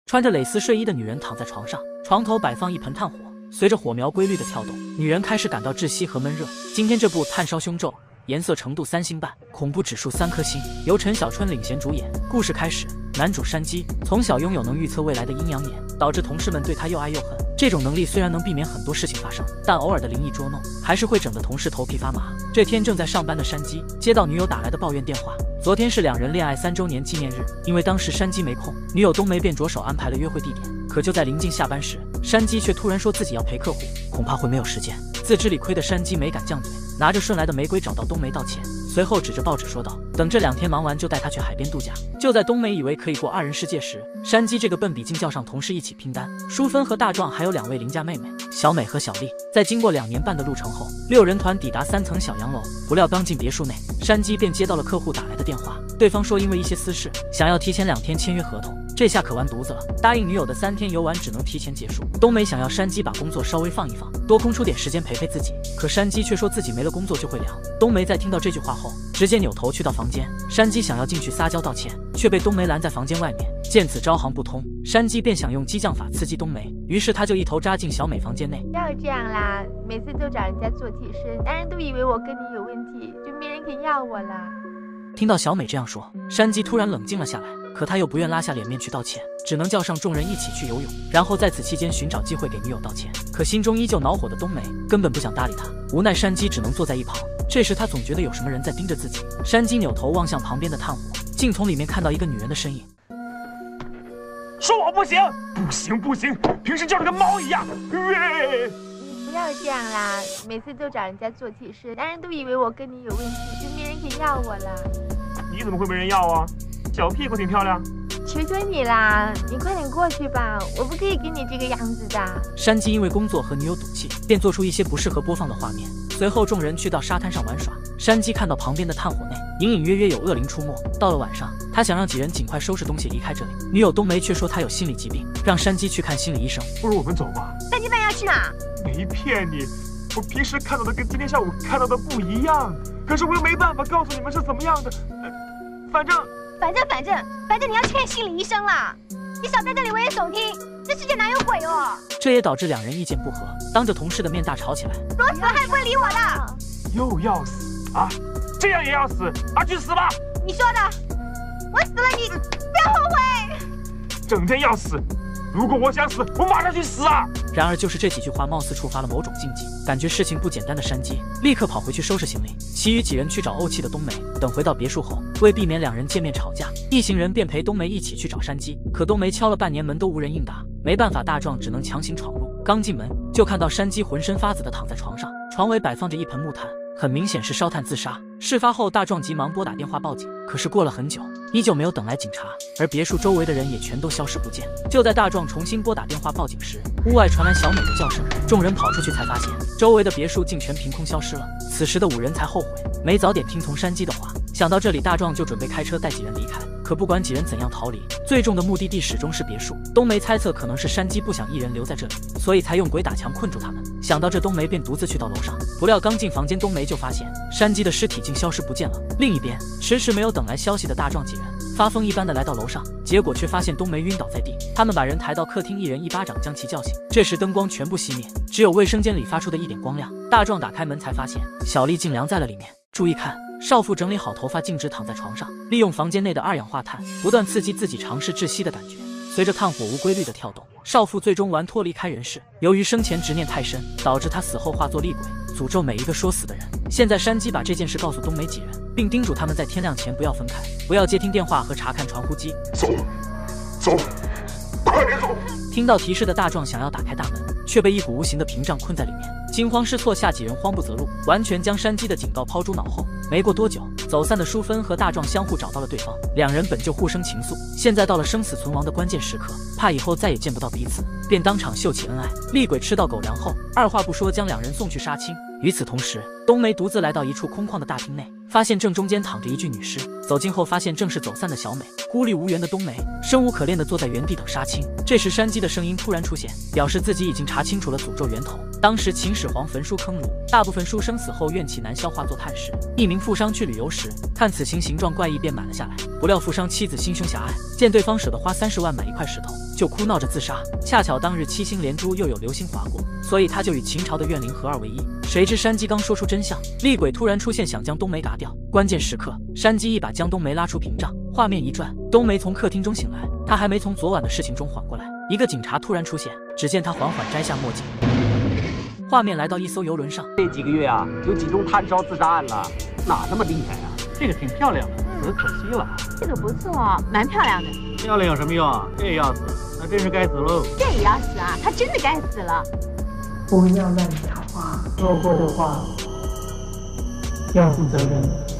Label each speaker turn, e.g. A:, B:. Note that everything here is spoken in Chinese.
A: 穿着蕾丝睡衣的女人躺在床上，床头摆放一盆炭火，随着火苗规律的跳动，女人开始感到窒息和闷热。今天这部《炭烧凶咒》颜色程度3星半，恐怖指数3颗星，由陈小春领衔主演。故事开始，男主山鸡从小拥有能预测未来的阴阳眼，导致同事们对他又爱又恨。这种能力虽然能避免很多事情发生，但偶尔的灵异捉弄还是会整得同事头皮发麻。这天正在上班的山鸡接到女友打来的抱怨电话，昨天是2人恋爱3周年纪念日，因为当时山鸡没空，女友冬梅便着手安排了约会地点。可就在临近下班时，山鸡却突然说自己要陪客户，恐怕会没有时间。自知理亏的山鸡没敢犟嘴，拿着顺来的玫瑰找到冬梅道歉，随后指着报纸说道：“等这2天忙完就带她去海边度假。”就在冬梅以为可以过2人世界时，山鸡这个笨笔竟叫上同事一起拼单。淑芬和大壮还有2位邻家妹妹小美和小丽，在经过2年半的路程后，6人团抵达3层小洋楼。不料刚进别墅内，山鸡便接到了客户打来的电话，对方说因为一些私事，想要提前2天签约合同。这下可完犊子了，答应女友的3天游玩只能提前结束。冬梅想要山鸡把工作稍微放一放，多空出点时间陪陪自己，可山鸡却说自己没了工作就会凉。冬梅在听到这句话后，直接扭头去到房间。山鸡想要进去撒娇道歉，却被冬梅拦在房间外面。见此招行不通，山鸡便想用激将法刺激冬梅，于是他就一头扎进小美房间内。
B: 不要这样啦，每次都找人家做替身，男人都以为我跟你有问题，就没人肯要我啦。
A: 听到小美这样说，山鸡突然冷静了下来，可他又不愿拉下脸面去道歉，只能叫上众人一起去游泳，然后在此期间寻找机会给女友道歉。可心中依旧恼火的冬梅根本不想搭理他，无奈山鸡只能坐在一旁。这时他总觉得有什么人在盯着自己，山鸡扭头望向旁边的炭火，竟从里面看到一个女人的身影。
C: 说我不行，不行不行，平时就是跟猫一样。
B: 你不要这样啦，每次都找人家做替身，男人都以为我跟你有问题，就没人肯要我啦。
C: 你怎么会没人要啊？小屁股挺漂亮。
B: 求求你啦，你快点过去吧，我不可以跟你这个样子的。
A: 山鸡因为工作和女友赌气，便做出一些不适合播放的画面。随后众人去到沙滩上玩耍，山鸡看到旁边的炭火内隐隐约约有恶灵出没。到了晚上，他想让几人尽快收拾东西离开这里，女友冬梅却说她有心理疾病，让山鸡去看心理医生。
C: 不如我们走吧。
B: 3更半要去哪？
C: 没骗你，我平时看到的跟今天下午看到的不一样，可是我又没办法告诉你们是怎么样的。反正你要去看心理医生啦！你少在这里危言耸听，这世界哪有鬼哦？
A: 这也导致2人意见不合，当着同事的面大吵起来。
B: 躲死还不会理我的！
C: 又要死啊？这样也要死啊？去死吧！
B: 你说的，我死了你不要后悔。
C: 整天要死，如果我想死，我马上去死啊！
A: 然而就是这几句话貌似触发了某种禁忌，感觉事情不简单的山鸡立刻跑回去收拾行李，其余几人去找怄气的冬梅。等回到别墅后，为避免2人见面吵架，一行人便陪冬梅一起去找山鸡。可冬梅敲了半年门都无人应答，没办法，大壮只能强行闯入。刚进门就看到山鸡浑身发紫的躺在床上，床尾摆放着一盆木炭，很明显是烧炭自杀。事发后，大壮急忙拨打电话报警，可是过了很久，依旧没有等来警察，而别墅周围的人也全都消失不见。就在大壮重新拨打电话报警时，屋外传来小美的叫声，众人跑出去才发现，周围的别墅竟全凭空消失了。此时的5人才后悔，没早点听从山鸡的话。想到这里，大壮就准备开车带几人离开。可不管几人怎样逃离，最终的目的地始终是别墅。冬梅猜测可能是山鸡不想一人留在这里，所以才用鬼打墙困住他们。想到这，冬梅便独自去到楼上。不料刚进房间，冬梅就发现山鸡的尸体竟消失不见了。另一边，迟迟没有等来消息的大壮几人发疯一般的来到楼上，结果却发现冬梅晕倒在地。他们把人抬到客厅，一人一巴掌将其叫醒。这时灯光全部熄灭，只有卫生间里发出的一点光亮。大壮打开门才发现小丽竟凉在了里面。注意看，少妇整理好头发，径直躺在床上，利用房间内的2氧化碳不断刺激自己尝试窒息的感觉。随着炭火无规律的跳动，少妇最终完脱离开人世。由于生前执念太深，导致她死后化作厉鬼，诅咒每一个说死的人。现在山鸡把这件事告诉冬梅几人，并叮嘱他们在天亮前不要分开，不要接听电话和查看传呼机。
C: 走，快点走！
A: 听到提示的大壮想要打开大门，却被一股无形的屏障困在里面。惊慌失措下，几人慌不择路，完全将山鸡的警告抛诸脑后。没过多久，走散的淑芬和大壮相互找到了对方，2人本就互生情愫，现在到了生死存亡的关键时刻，怕以后再也见不到彼此，便当场秀起恩爱。厉鬼吃到狗粮后，二话不说将2人送去杀青。与此同时，冬梅独自来到一处空旷的大厅内，发现正中间躺着一具女尸。走近后发现正是走散的小美。孤立无援的冬梅生无可恋地坐在原地等杀青。这时山鸡的声音突然出现，表示自己已经查清楚了诅咒源头。当时秦始皇焚书坑儒，大部分书生死后怨气难消，化作炭石。一名富商去旅游时，看此情形状怪异，便买了下来。不料富商妻子心胸狭隘，见对方舍得花30万买一块石头，就哭闹着自杀。恰巧当日七星连珠又有流星划过，所以他就与秦朝的怨灵合二为一。谁知山鸡刚说出真相，厉鬼突然出现，想将冬梅嘎掉。关键时刻，山鸡一把将冬梅拉出屏障，画面一转，冬梅从客厅中醒来。她还没从昨晚的事情中缓过来，一个警察突然出现，只见他缓缓摘下墨镜。画面来到一艘游轮上，
D: 这几个月啊，有几宗炭烧自杀案了，哪那么厉害啊？
E: 这个挺漂亮的，死可惜了。
B: 这个不错，蛮漂亮的。
E: 漂亮有什么用啊？这也要死，那真是该死喽。
B: 这也要死啊？他真的该死了。
F: 不要乱讲话，说过的话要负责任。